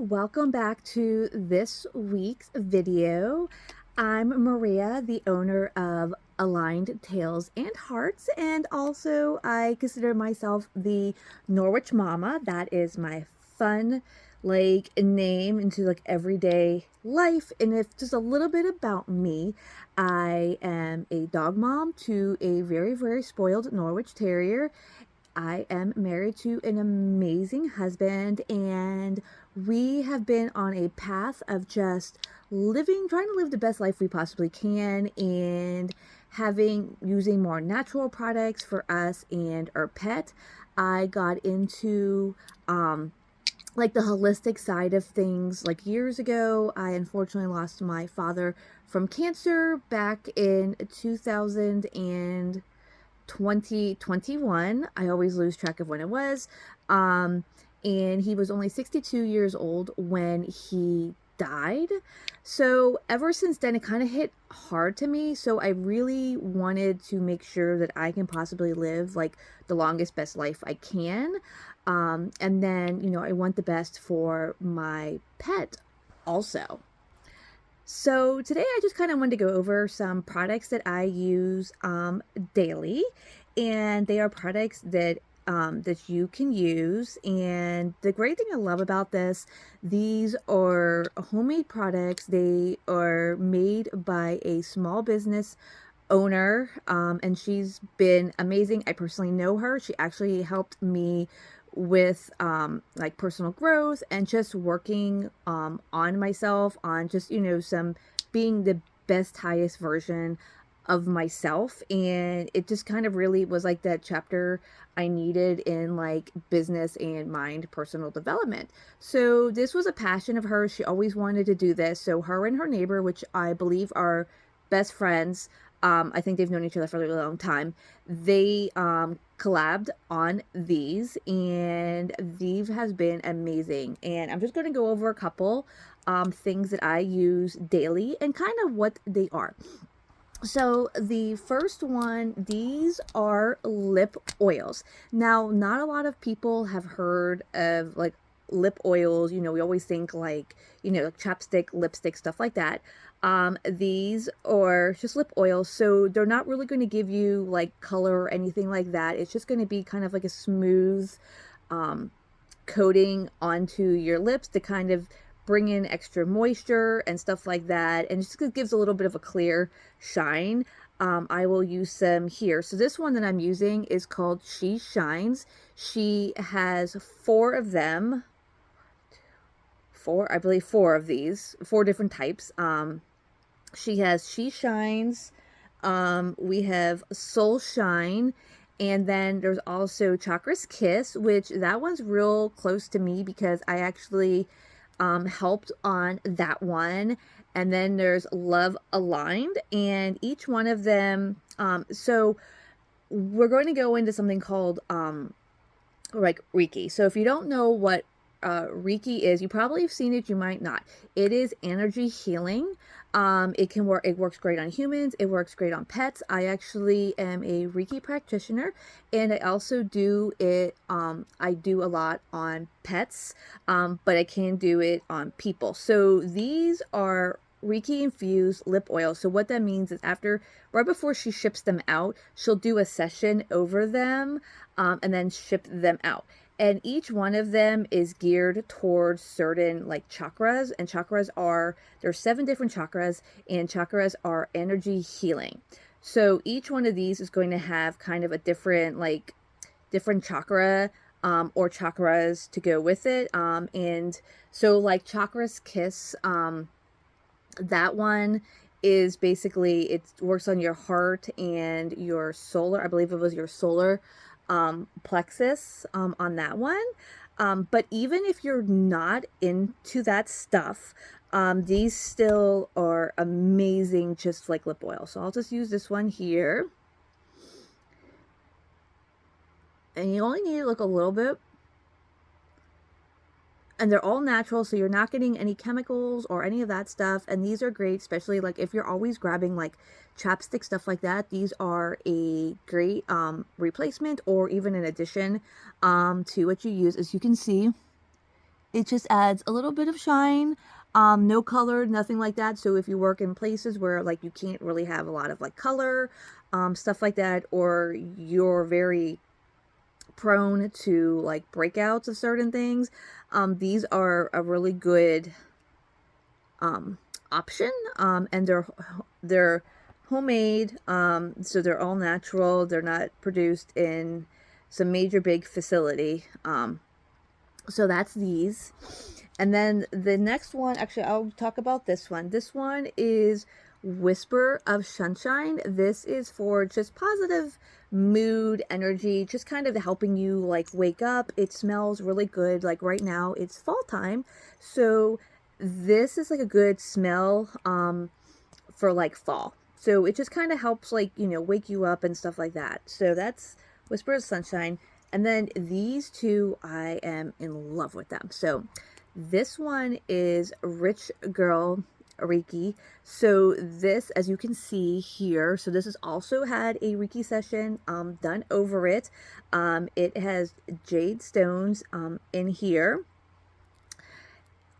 welcome back to this week's video. I'm Maria, the owner of Aligned Tails and Hearts, and also I consider myself the Norwich Mama. That is my fun name into everyday life. And if just a little bit about me, I am a dog mom to a very spoiled Norwich Terrier. I am married to an amazing husband, and we have been on a path of just trying to live the best life we possibly can, and using more natural products for us and our pet. I got into the holistic side of things like years ago. I unfortunately lost my father from cancer back in 2021. I always lose track of when it was. And he was only 62 years old when he died. So ever since then, it kind of hit hard to me. So I really wanted to make sure that I can possibly live the longest, best life I can. And then, I want the best for my pet also. So today I just kind of wanted to go over some products that I use daily, and they are products that you can use. And the great thing I love about these are homemade products. They are made by a small business owner, and she's been amazing. I personally know her. She actually helped me with personal growth and just working on myself, on just some being the best, highest version of myself. And it just kind of really was like that chapter I needed in business and mind personal development. So this was a passion of hers. She always wanted to do this. So her and her neighbor, which I believe are best friends, I think they've known each other for a really long time. They collabed on these, and these has been amazing. And I'm just going to go over a couple things that I use daily and kind of what they are. So the first one, these are lip oils. Now, not a lot of people have heard of lip oils. We always think chapstick, lipstick, stuff like that. These are just lip oils, so they're not really going to give you color or anything like that. It's just going to be kind of like a smooth coating onto your lips to kind of bring in extra moisture and stuff like that, and it just gives a little bit of a clear shine. I will use some here. So this one that I'm using is called She Shines. She has four of them. I believe four of these, four different types. She has She Shines. We have Soul Shine. And then there's also Chakras Kiss, which that one's real close to me because I actually helped on that one. And then there's Love Aligned, and each one of them, so we're going to go into something called Reiki. So if you don't know what Reiki is, you probably have seen it, you might not. It is energy healing. It works great on humans. It works great on pets. I actually am a Reiki practitioner, and I also do it, I do a lot on pets, but I can do it on people. So these are Reiki infused lip oil. So what that means is right before she ships them out, she'll do a session over them, and then ship them out. And each one of them is geared towards certain chakras. And there's 7 different chakras, and chakras are energy healing. So each one of these is going to have kind of a different chakra, or chakras to go with it. And so Chakras Kiss, that one is basically, it works on your heart and your solar, I believe it was your solar plexus on that one. But even if you're not into that stuff, these still are amazing, just like lip oil. So I'll just use this one here. And you only need a little bit. And they're all natural, so you're not getting any chemicals or any of that stuff. And these are great, especially if you're always grabbing chapstick, stuff like that. These are a great replacement, or even an addition to what you use. As you can see, It just adds a little bit of shine. No color, nothing like that. So if you work in places where like you can't really have a lot of like color, stuff like that, or you're very prone to like breakouts of certain things, these are a really good option. And they're homemade, so they're all natural. They're not produced in some major big facility. So that's these. And then the next one, actually, I'll talk about this one. This one is Whisper of Sunshine. This is for just positive mood, energy, just kind of helping you like wake up. It smells really good. Like right now, it's fall time. So this is like a good smell for like fall. So it just kind of helps like, you know, wake you up and stuff like that. So that's Whisper of Sunshine. And then these two, I am in love with them. So this one is Rich Girl Reiki. So this, as you can see here, so this has also had a Reiki session done over it. It has jade stones in here.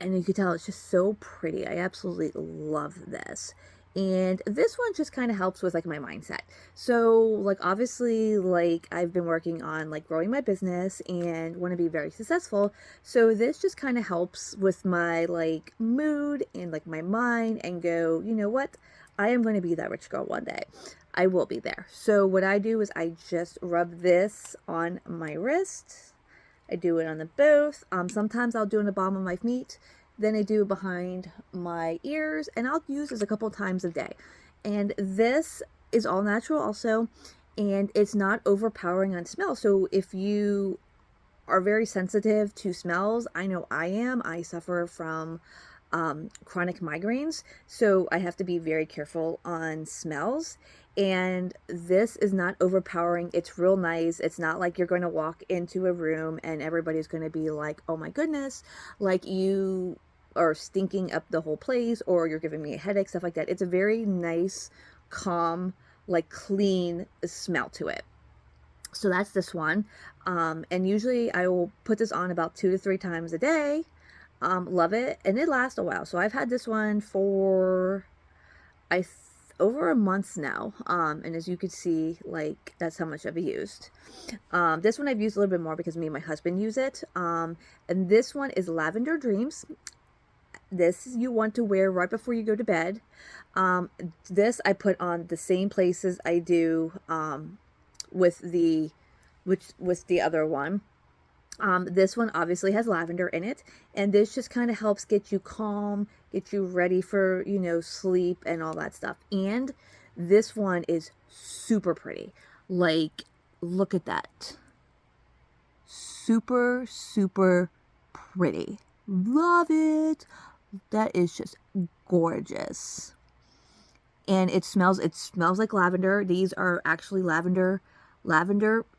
And you can tell it's just so pretty. I absolutely love this. And this one just kind of helps with like my mindset. So like obviously like I've been working on like growing my business and want to be very successful. So this just kind of helps with my like mood and like my mind and go, you know what? I am going to be that rich girl one day. I will be there. So what I do is I just rub this on my wrist. I do it on the both. Sometimes I'll do it on the bottom of my feet. Then I do behind my ears, and I'll use this a couple times a day. And this is all natural also, and it's not overpowering on smell. So if you are very sensitive to smells, I know I am. I suffer from chronic migraines, so I have to be very careful on smells. And this is not overpowering. It's real nice. It's not like you're going to walk into a room and everybody's going to be like, oh my goodness, like you are stinking up the whole place, or you're giving me a headache, stuff like that. It's a very nice, calm, like clean smell to it. So that's this one. And usually I will put this on about 2 to 3 times a day. Love it. And it lasts a while. So I've had this one for over a month now. And as you can see, like that's how much I've used. This one I've used a little bit more because me and my husband use it. And this one is Lavender Dreams. This you want to wear right before you go to bed. This I put on the same places I do with the other one. This one obviously has lavender in it, and this just kind of helps get you calm, get you ready for, you know, sleep and all that stuff. And this one is super pretty. Like, look at that. Super, super pretty. Love it. That is just gorgeous. And it smells like lavender. These are actually lavender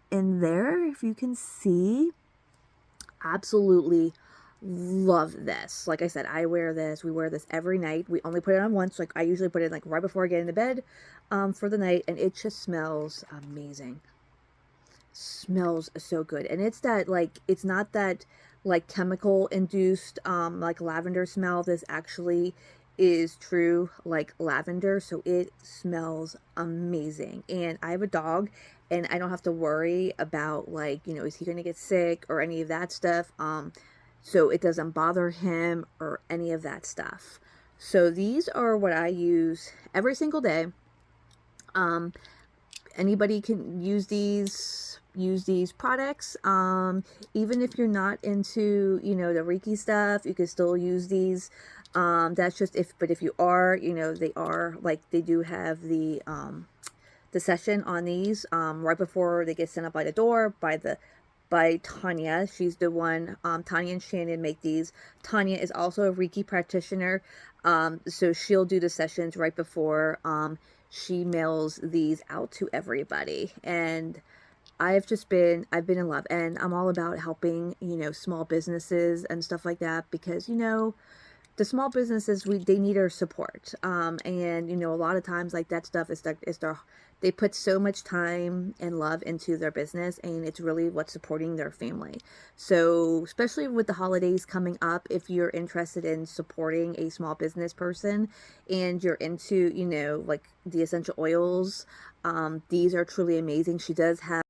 in there, if you can see. Absolutely love this. Like I said, I wear this. We wear this every night. We only put it on once. Like I usually put it like right before I get into bed for the night, and it just smells amazing. Smells so good. And it's that like, it's not that like chemical induced like lavender smell. This actually is true like lavender, so it smells amazing. And I have a dog, and I don't have to worry about like, you know, is he gonna get sick or any of that stuff. So it doesn't bother him or any of that stuff. So these are what I use every single day. Anybody can use these products. Even if you're not into, you know, the Reiki stuff, you can still use these. That's just but if you are, you know, they are like, they do have the session on these right before they get sent up by the door by Tanya. She's the one. Tanya and Shannon make these. Tanya is also a Reiki practitioner, so she'll do the sessions right before she mails these out to everybody. And I've been in love, and I'm all about helping, you know, small businesses and stuff like that, because, you know, the small businesses, they need our support. And you know, a lot of times like that stuff is their, they put so much time and love into their business, and it's really what's supporting their family. So especially with the holidays coming up, if you're interested in supporting a small business person and you're into, you know, like the essential oils, these are truly amazing. She does have